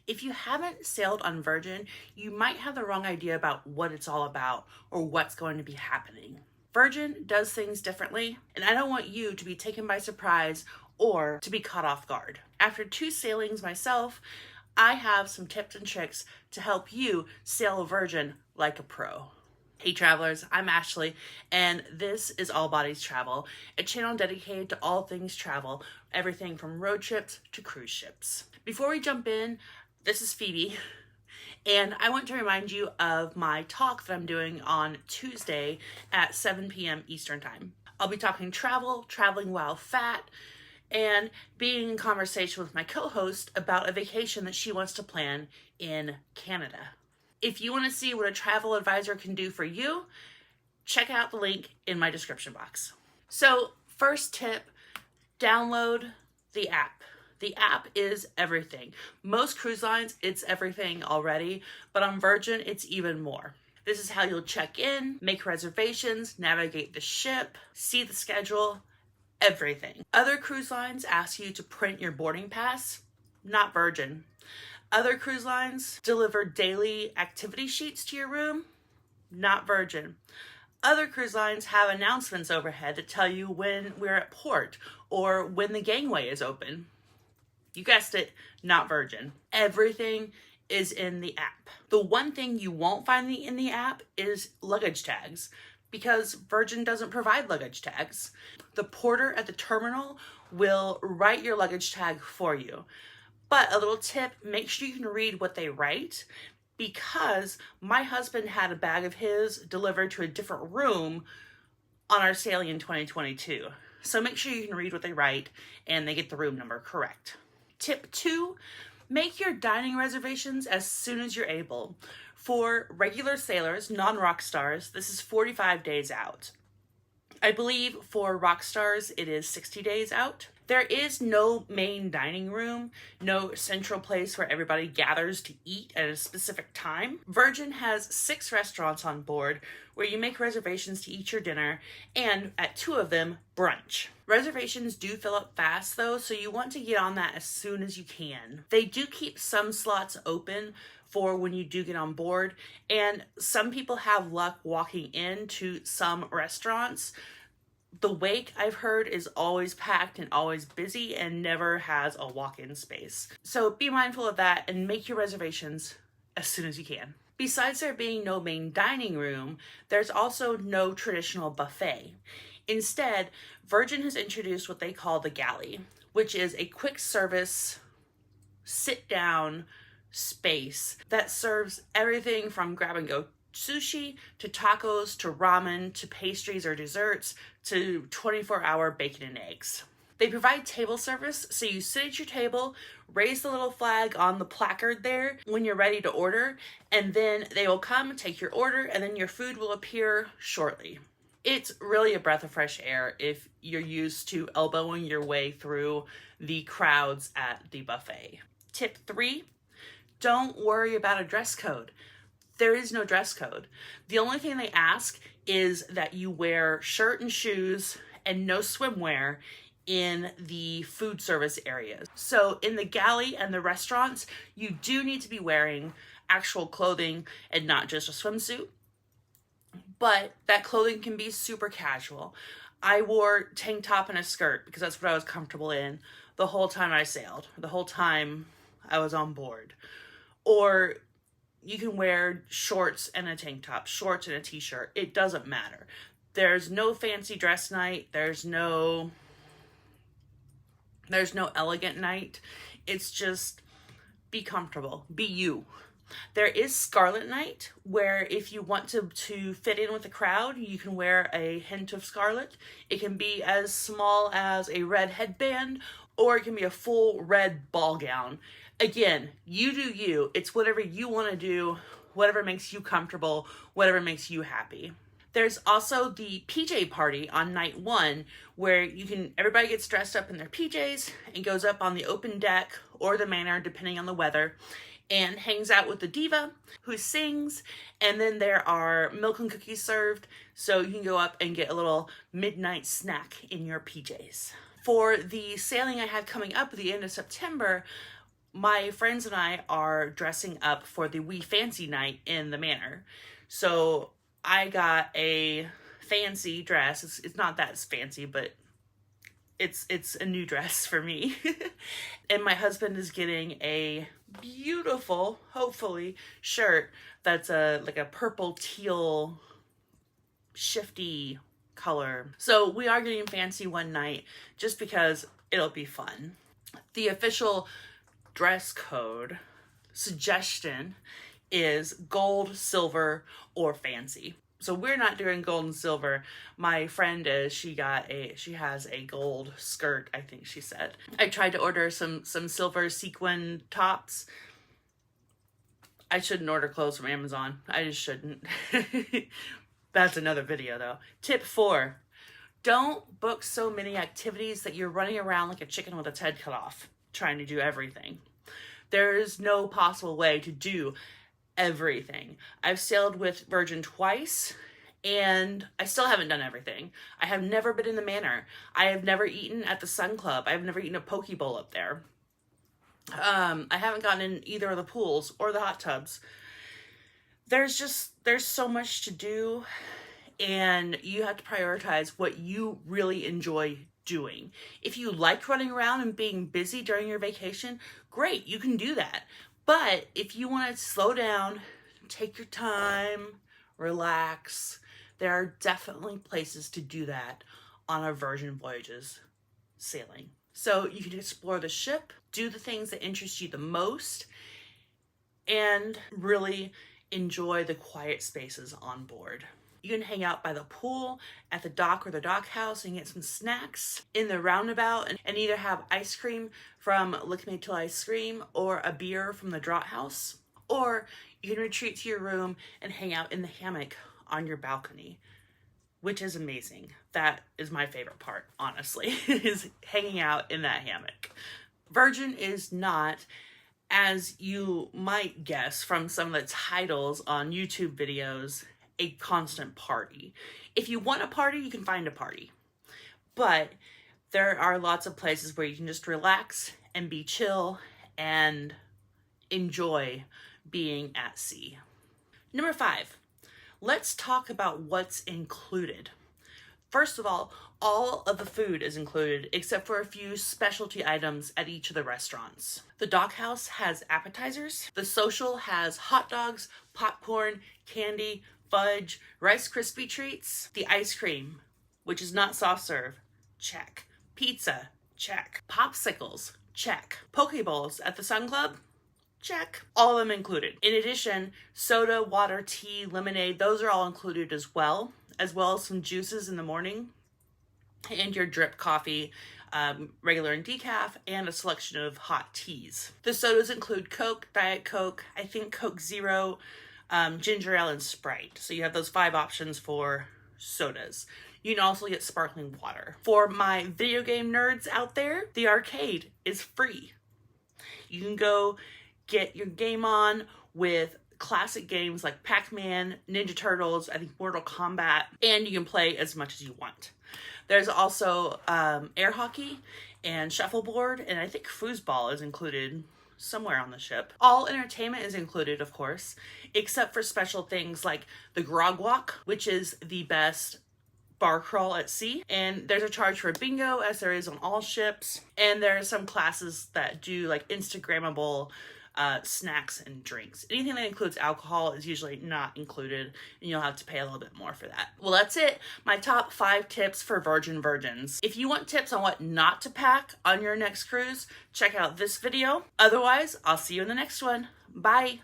If you haven't sailed on Virgin, you might have the wrong idea about what it's all about or what's going to be happening. Virgin does things differently, and I don't want you to be taken by surprise or to be caught off guard. After 2 sailings myself, I have some tips and tricks to help you sail Virgin like a pro. Hey travelers, I'm Ashley, and this is All Bodies Travel, a channel dedicated to all things travel, everything from road trips to cruise ships. Before we jump in, this is Phoebe, and I want to remind you of my talk that I'm doing on Tuesday at 7 p.m. Eastern Time. I'll be talking travel, traveling while fat, and being in conversation with my co-host about a vacation that she wants to plan in Canada. If you want to see what a travel advisor can do for you, check out the link in my description box. So, first tip, download the app. The app is everything. Most cruise lines, it's everything already, but on Virgin, it's even more. This is how you'll check in, make reservations, navigate the ship, see the schedule, everything. Other cruise lines ask you to print your boarding pass, not Virgin. Other cruise lines deliver daily activity sheets to your room, not Virgin. Other cruise lines have announcements overhead that tell you when we're at port or when the gangway is open. You guessed it, not Virgin. Everything is in the app. The one thing you won't find in the app is luggage tags, because Virgin doesn't provide luggage tags. The porter at the terminal will write your luggage tag for you. But a little tip, make sure you can read what they write, because my husband had a bag of his delivered to a different room on our sailing in 2022. So make sure you can read what they write and they get the room number correct. Tip 2, make your dining reservations as soon as you're able. For regular sailors, non-rock stars, this is 45 days out. I believe for rock stars, it is 60 days out. There is no main dining room, no central place where everybody gathers to eat at a specific time. Virgin has 6 restaurants on board where you make reservations to eat your dinner, and at 2 of them, brunch. Reservations do fill up fast though, so you want to get on that as soon as you can. They do keep some slots open for when you do get on board, and some people have luck walking into some restaurants. The wake, I've heard, is always packed and always busy and never has a walk-in space. So be mindful of that and make your reservations as soon as you can. Besides there being no main dining room, there's also no traditional buffet. Instead, Virgin has introduced what they call the galley, which is a quick service, sit-down space that serves everything from grab-and-go sushi to tacos to ramen to pastries or desserts to 24-hour bacon and eggs. They provide table service, so you sit at your table, raise the little flag on the placard there when you're ready to order, and then they will come take your order, and then your food will appear shortly. It's really a breath of fresh air if you're used to elbowing your way through the crowds at the buffet. Tip 3, don't worry about a dress code. There is no dress code. The only thing they ask is that you wear shirt and shoes and no swimwear in the food service areas. So in the galley and the restaurants, you do need to be wearing actual clothing and not just a swimsuit. But that clothing can be super casual. I wore tank top and a skirt because that's what I was comfortable in the whole time I sailed, the whole time I was on board. Or you can wear shorts and a tank top, shorts and a t-shirt. It doesn't matter. There's no fancy dress night. There's no elegant night. It's just be comfortable. Be you. There is Scarlet Night, where if you want to fit in with the crowd, you can wear a hint of scarlet. It can be as small as a red headband, or it can be a full red ball gown. Again, you do you. It's whatever you want to do, whatever makes you comfortable, whatever makes you happy. There's also the PJ party on night 1, where everybody gets dressed up in their PJs and goes up on the open deck or the manor, depending on the weather, and hangs out with the diva who sings, and then there are milk and cookies served, so you can go up and get a little midnight snack in your PJs. For the sailing I have coming up at the end of September, my friends and I are dressing up for the wee fancy night in the manor. So I got a fancy dress. It's not that fancy, but it's a new dress for me. And my husband is getting a beautiful, hopefully, shirt that's like a purple teal shifty color. So we are getting fancy one night just because it'll be fun. The official dress code suggestion is gold, silver, or fancy. So we're not doing gold and silver. My friend is, she has a gold skirt, I think she said. I tried to order some silver sequin tops. I shouldn't order clothes from Amazon. I just shouldn't. That's another video though. Tip 4, don't book so many activities that you're running around like a chicken with its head cut off, trying to do everything. There is no possible way to do everything. I've sailed with Virgin twice and I still haven't done everything. I have never been in the manor. I have never eaten at the Sun Club. I have never eaten a poke bowl up there. I haven't gotten in either of the pools or the hot tubs. There's so much to do, and you have to prioritize what you really enjoy doing. If you like running around and being busy during your vacation, great, you can do that. But if you want to slow down, take your time, relax, there are definitely places to do that on a Virgin Voyages sailing. So you can explore the ship, do the things that interest you the most, and really enjoy the quiet spaces on board. You can hang out by the pool, at the dock or the dock house, and get some snacks in the roundabout, and either have ice cream from Lick Me Till I Scream or a beer from the draught house. Or you can retreat to your room and hang out in the hammock on your balcony, which is amazing. That is my favorite part, honestly, is hanging out in that hammock. Virgin is not, as you might guess from some of the titles on YouTube videos, a constant party. If you want a party, you can find a party. But there are lots of places where you can just relax and be chill and enjoy being at sea. Number 5, let's talk about what's included. First of all of the food is included except for a few specialty items at each of the restaurants. The dock house has appetizers. The social has hot dogs, popcorn, candy, fudge, Rice Krispie treats. The ice cream, which is not soft serve, check. Pizza, check. Popsicles, check. Poke bowls at the Sun Club, check. All of them included. In addition, soda, water, tea, lemonade, those are all included as well as some juices in the morning, and your drip coffee, regular and decaf, and a selection of hot teas. The sodas include Coke, Diet Coke, I think Coke Zero, ginger ale, and Sprite. So you have those 5 options for sodas. You can also get sparkling water. For my video game nerds out there, the arcade is free. You can go get your game on with classic games like Pac-Man, Ninja Turtles, I think Mortal Kombat, and you can play as much as you want. There's also air hockey and shuffleboard, and I think foosball is included somewhere on the ship. All entertainment is included, of course, except for special things like the grog walk, which is the best bar crawl at sea. And there's a charge for bingo, as there is on all ships. And there are some classes that do like Instagrammable snacks and drinks. Anything that includes alcohol is usually not included, and you'll have to pay a little bit more for that. Well, that's it. My top 5 tips for virgins. If you want tips on what not to pack on your next cruise, check out this video. Otherwise, I'll see you in the next one. Bye.